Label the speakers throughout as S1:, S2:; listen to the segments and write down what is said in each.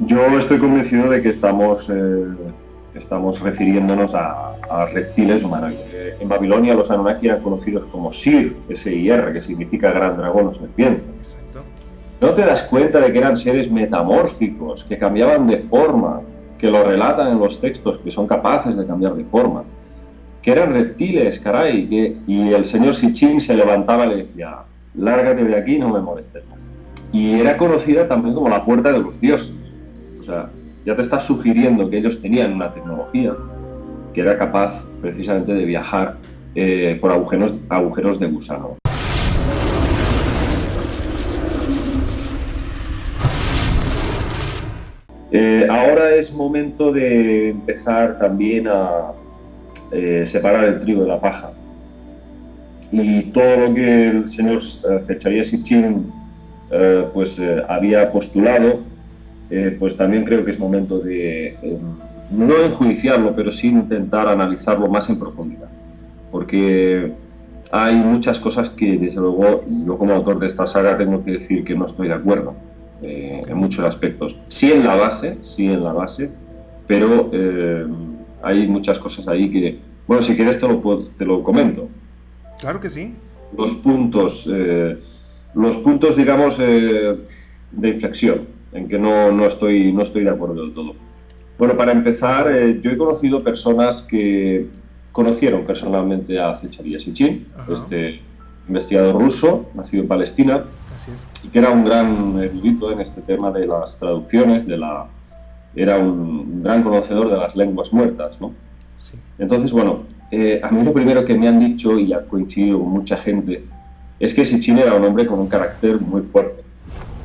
S1: Yo estoy convencido de que estamos refiriéndonos a reptiles humanoides. En Babilonia los Anunnaki eran conocidos como Sir, S-I-R, que significa gran dragón o serpiente.
S2: Exacto.
S1: ¿No te das cuenta de que eran seres metamórficos, que cambiaban de forma, que lo relatan en los textos, que son capaces de cambiar de forma? Que eran reptiles, caray, y el señor Sitchin se levantaba y le decía, lárgate de aquí, no me molestes más. Y era conocida también como la puerta de los dioses. O sea, ya te estás sugiriendo que ellos tenían una tecnología que era capaz precisamente de viajar por agujeros de gusano. Ahora es momento de empezar también a separar el trigo de la paja. Y todo lo que el señor Zecharia Sitchin había postulado, pues también creo que es momento de no enjuiciarlo, pero sí intentar analizarlo más en profundidad. Porque hay muchas cosas que, desde luego, yo como autor de esta saga tengo que decir que no estoy de acuerdo en muchos aspectos. Sí en la base, pero hay muchas cosas ahí que, bueno, si quieres te lo comento.
S2: Claro que sí.
S1: Los puntos, digamos, de inflexión, en que no estoy de acuerdo del todo. Bueno, para empezar, yo he conocido personas que conocieron personalmente a Zecharia Sitchin, este investigador ruso, nacido en Palestina,
S2: Así es.
S1: y que era un gran erudito en este tema de las traducciones, era un gran conocedor de las lenguas muertas, ¿no?
S2: Sí.
S1: Entonces, bueno, a mí lo primero que me han dicho, y ha coincidido con mucha gente, es que Sitchin era un hombre con un carácter muy fuerte,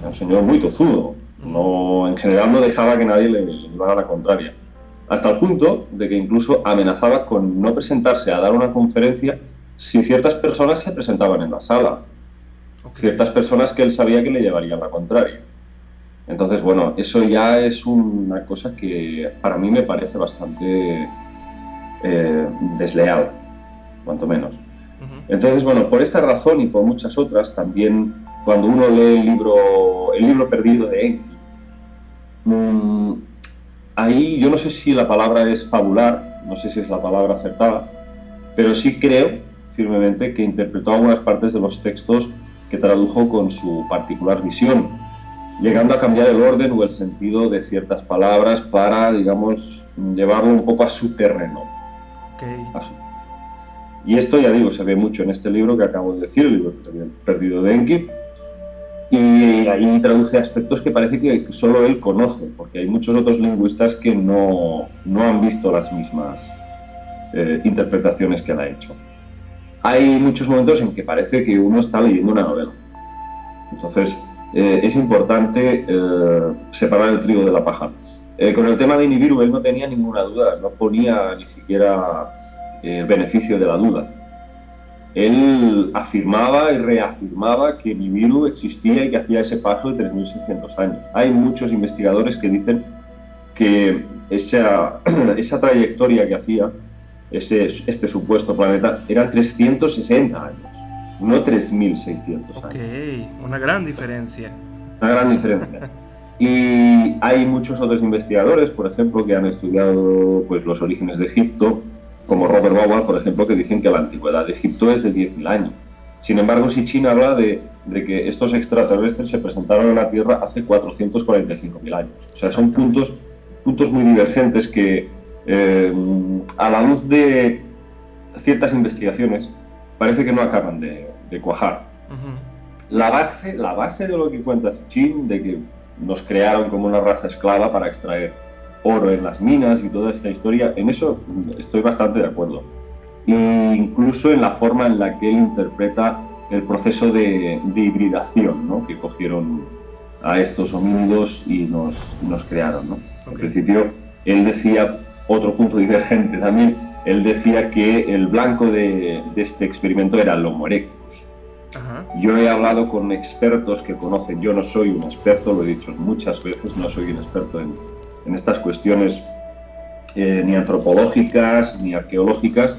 S1: un señor muy tozudo. No, en general no dejaba que nadie le llevara la contraria, hasta el punto de que incluso amenazaba con no presentarse a dar una conferencia si ciertas personas se presentaban en la sala, ciertas personas que él sabía que le llevarían la contraria. Entonces, bueno, eso ya es una cosa que para mí me parece bastante desleal, cuanto menos. Entonces, bueno, por esta razón y por muchas otras, también cuando uno lee el libro perdido de Enki, ahí yo no sé si la palabra es fabular, no sé si es la palabra acertada, pero sí creo firmemente que interpretó algunas partes de los textos que tradujo con su particular visión, llegando a cambiar el orden o el sentido de ciertas palabras para, digamos, llevarlo un poco a su terreno.
S2: Okay.
S1: Y esto, ya digo, se ve mucho en este libro que acabo de decir, el libro perdido de Enki, y ahí traduce aspectos que parece que solo él conoce, porque hay muchos otros lingüistas que no han visto las mismas interpretaciones que él ha hecho. Hay muchos momentos en que parece que uno está leyendo una novela. Entonces, es importante separar el trigo de la paja. Con el tema de Nibiru, él no tenía ninguna duda, no ponía ni siquiera el beneficio de la duda. Él afirmaba y reafirmaba que Nibiru existía y que hacía ese paso de 3.600 años. Hay muchos investigadores que dicen que esa trayectoria que hacía este supuesto planeta eran 360 años, no 3.600 años.
S2: Ok, una gran diferencia.
S1: Una gran diferencia. Y hay muchos otros investigadores, por ejemplo, que han estudiado pues, los orígenes de Egipto, como Robert Bauer, por ejemplo, que dicen que la antigüedad de Egipto es de 10.000 años. Sin embargo, Sitchin habla de que estos extraterrestres se presentaron en la Tierra hace 445.000 años. O sea, son puntos muy divergentes que, a la luz de ciertas investigaciones, parece que no acaban de cuajar. La base de lo que cuenta Sitchin, de que nos crearon como una raza esclava para extraer oro en las minas y toda esta historia, en eso estoy bastante de acuerdo. E incluso en la forma en la que él interpreta el proceso de hibridación, ¿no? Que cogieron a estos homínidos y nos crearon, ¿no? Okay. En principio, él decía, otro punto divergente también, él decía que el blanco de este experimento era el Homo erectus. Yo he hablado con expertos que conocen, yo no soy un experto, lo he dicho muchas veces, no soy un experto en estas cuestiones ni antropológicas ni arqueológicas.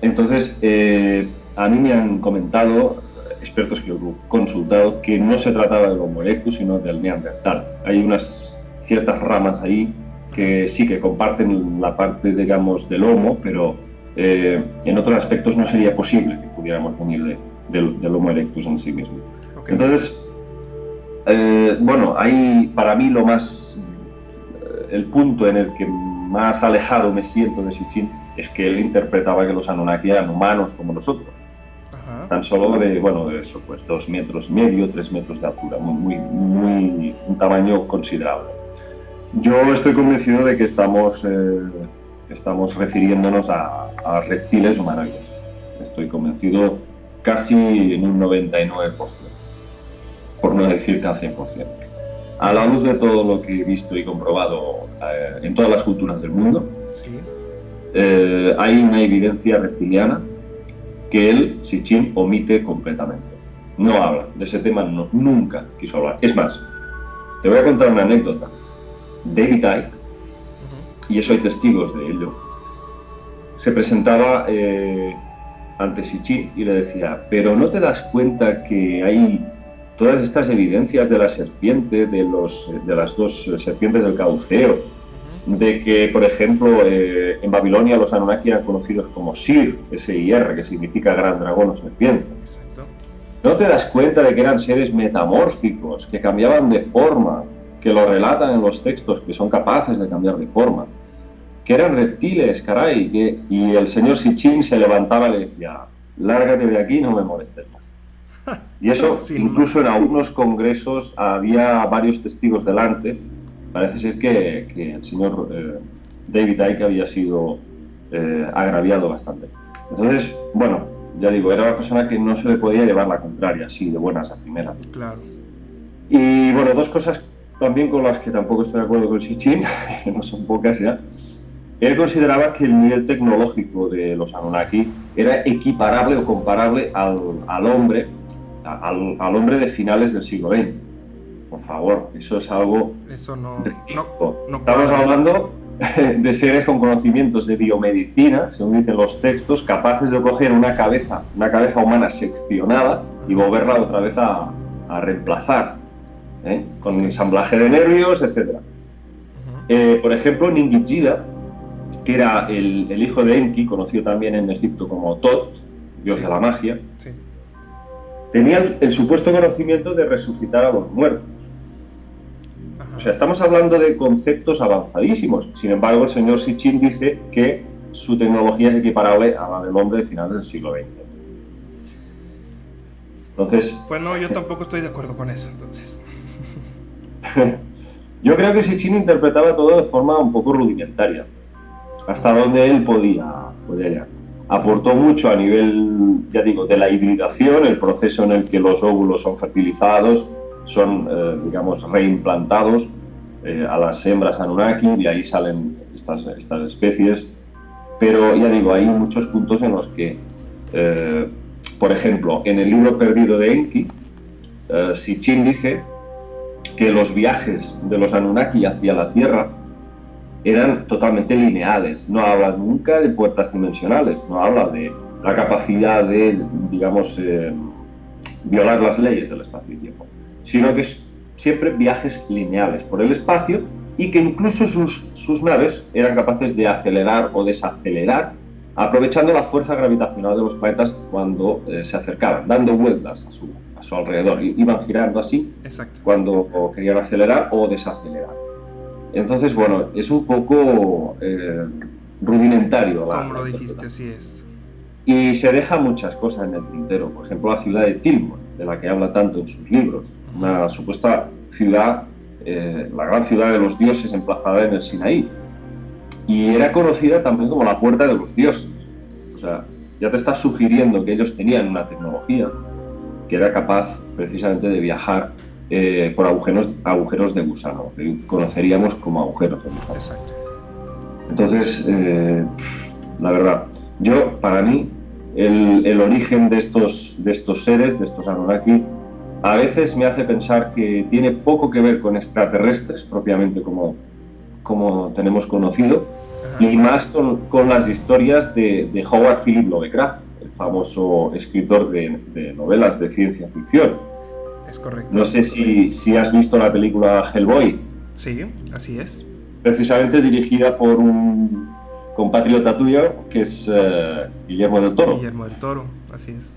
S1: Entonces, a mí me han comentado, expertos que he consultado, que no se trataba del Homo erectus, sino del Neandertal. Hay unas ciertas ramas ahí que sí que comparten la parte, digamos, del Homo, pero en otros aspectos no sería posible que pudiéramos venir del Homo erectus en sí mismo.
S2: Okay.
S1: Entonces, bueno, ahí para mí lo más, el punto en el que más alejado me siento de Sitchin es que él interpretaba que los Anunnaki eran humanos como nosotros.
S2: Ajá.
S1: Tan solo de, bueno, de eso, pues 2,5 metros, 3 metros de altura, un tamaño considerable. Yo estoy convencido de que estamos refiriéndonos a reptiles humanoides. Estoy convencido casi en un 99%, por no decir que al 100%. A la luz de todo lo que he visto y comprobado en todas las culturas del mundo,
S2: Sí.
S1: hay una evidencia reptiliana que él, Sitchin, omite completamente. No habla de ese tema, no, nunca quiso hablar. Es más, te voy a contar una anécdota. David Icke, y eso hay testigos de ello, se presentaba ante Sitchin y le decía: pero ¿no te das cuenta que hay todas estas evidencias de la serpiente, de las dos serpientes del Cauceo, de que, por ejemplo, en Babilonia los Anunnaki eran conocidos como Sir, S-I-R, que significa gran dragón o serpiente?
S2: Exacto.
S1: ¿No te das cuenta de que eran seres metamórficos, que cambiaban de forma, que lo relatan en los textos, que son capaces de cambiar de forma? Que eran reptiles, caray. Y el señor Sitchin se levantaba y le decía: lárgate de aquí, no me molestes más. Y eso,
S2: Sí,
S1: incluso en algunos congresos había varios testigos delante. Parece ser que el señor David Icke había sido agraviado bastante. Entonces, bueno, ya digo, era una persona que no se le podía llevar la contraria, así de buenas a primeras.
S2: Claro.
S1: Y bueno, dos cosas también con las que tampoco estoy de acuerdo con Sitchin, que no son pocas ya. Él consideraba que el nivel tecnológico de los Anunnaki era equiparable o comparable al hombre de finales del siglo XX. Por favor, eso es algo
S2: Eso no
S1: ridículo.
S2: no
S1: Estamos
S2: cuadra.
S1: hablando de seres con conocimientos de biomedicina, según dicen los textos, capaces de coger una cabeza humana seccionada y volverla otra vez a reemplazar, con ensamblaje de nervios, etc. Por ejemplo, Ningishida, que era el hijo de Enki, conocido también en Egipto como Tot, dios de la magia,
S2: Sí.
S1: tenía el supuesto conocimiento de resucitar a los muertos.
S2: Ajá.
S1: O sea, estamos hablando de conceptos avanzadísimos. Sin embargo, el señor Sitchin dice que su tecnología es equiparable a la del hombre de finales del siglo XX. Entonces,
S2: Pues no, yo tampoco estoy de acuerdo con eso, entonces.
S1: yo creo que Sitchin interpretaba todo de forma un poco rudimentaria, hasta donde él podía llegar. Aportó mucho a nivel, ya digo, de la hibridación, el proceso en el que los óvulos son fertilizados, son, digamos, reimplantados a las hembras Anunnaki, y ahí salen estas especies. Pero, ya digo, hay muchos puntos en los que, por ejemplo, en el libro perdido de Enki, Sitchin dice que los viajes de los Anunnaki hacia la Tierra eran totalmente lineales. No habla nunca de puertas dimensionales, no habla de la capacidad de, digamos, violar las leyes del espacio y tiempo, sino que es siempre viajes lineales por el espacio, y que incluso sus naves eran capaces de acelerar o desacelerar aprovechando la fuerza gravitacional de los planetas cuando se acercaban, dando vueltas a su alrededor. Iban girando así.
S2: Exacto.
S1: Cuando querían acelerar o desacelerar. Entonces, bueno, es un poco rudimentario.
S2: Como lo dijiste, así es.
S1: Y se deja muchas cosas en el tintero. Por ejemplo, la ciudad de Tilmor, de la que habla tanto en sus libros. Una supuesta ciudad, la gran ciudad de los dioses emplazada en el Sinaí. Y era conocida también como la puerta de los dioses. O sea, ya te está sugiriendo que ellos tenían una tecnología que era capaz precisamente de viajar por agujeros de gusano, que conoceríamos como agujeros de gusano.
S2: Exacto.
S1: Entonces, la verdad, para mí, el origen de estos seres, de estos Anunnaki, a veces me hace pensar que tiene poco que ver con extraterrestres, propiamente como tenemos conocido, y más con las historias de Howard Philip Lovecraft, el famoso escritor de novelas de ciencia ficción.
S2: Es correcto.
S1: No sé si has visto la película Hellboy.
S2: Sí, así es.
S1: Precisamente dirigida por un compatriota tuyo, que es Guillermo del Toro.
S2: Guillermo del Toro, así es.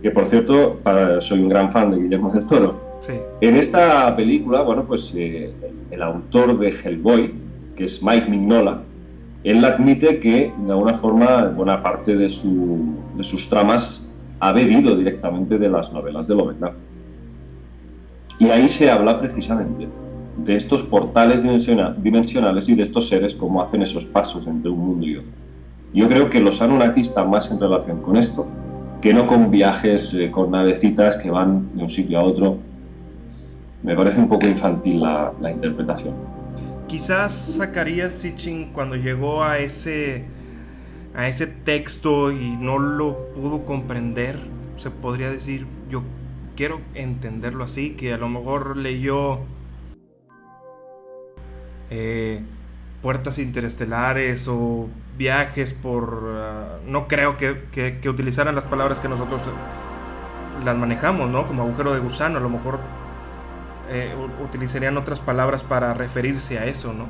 S1: Que por cierto, soy un gran fan de Guillermo del Toro.
S2: Sí.
S1: En esta película, bueno, pues el autor de Hellboy, que es Mike Mignola, él admite que de alguna forma buena parte de sus tramas ha bebido directamente de las novelas de Lovecraft. Y ahí se habla precisamente de estos portales dimensionales y de estos seres, cómo hacen esos pasos entre un mundo y otro. Yo creo que los Anunnaki están más en relación con esto que no con viajes con navecitas que van de un sitio a otro. Me parece un poco infantil la interpretación.
S2: Quizás Zacarías Sitchin, cuando llegó a ese texto y no lo pudo comprender, se podría decir, yo quiero entenderlo así, que a lo mejor leyó puertas interestelares o viajes por... no creo que utilizaran las palabras que nosotros las manejamos, ¿no? Como agujero de gusano, a lo mejor utilizarían otras palabras para referirse a eso, ¿no?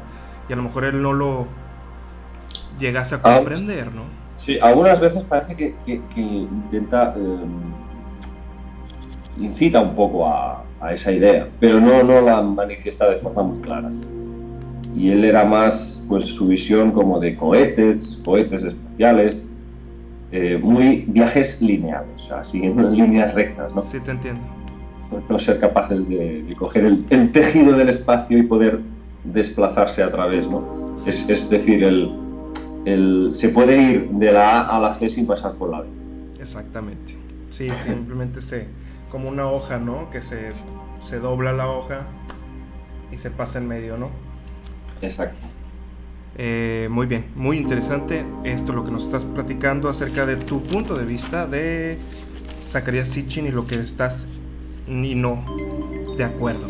S2: Y a lo mejor él no lo llegase a comprender, ¿no?
S1: Sí, algunas veces parece que intenta... incita un poco a esa idea, pero no la manifiesta de forma muy clara. Y él era más, pues, su visión como de cohetes espaciales, muy viajes lineales, o sea, siguiendo líneas rectas, ¿no?
S2: Sí, te entiendo.
S1: No ser capaces de coger el tejido del espacio y poder desplazarse a través, ¿no? Es decir, se puede ir de la A a la C sin pasar por la B.
S2: Exactamente. Sí, simplemente como una hoja, ¿no? Que se dobla la hoja y se pasa en medio, ¿no?
S1: Exacto.
S2: Muy bien, muy interesante esto lo que nos estás platicando acerca de tu punto de vista de Zacarías Sitchin y lo que estás ni no de acuerdo.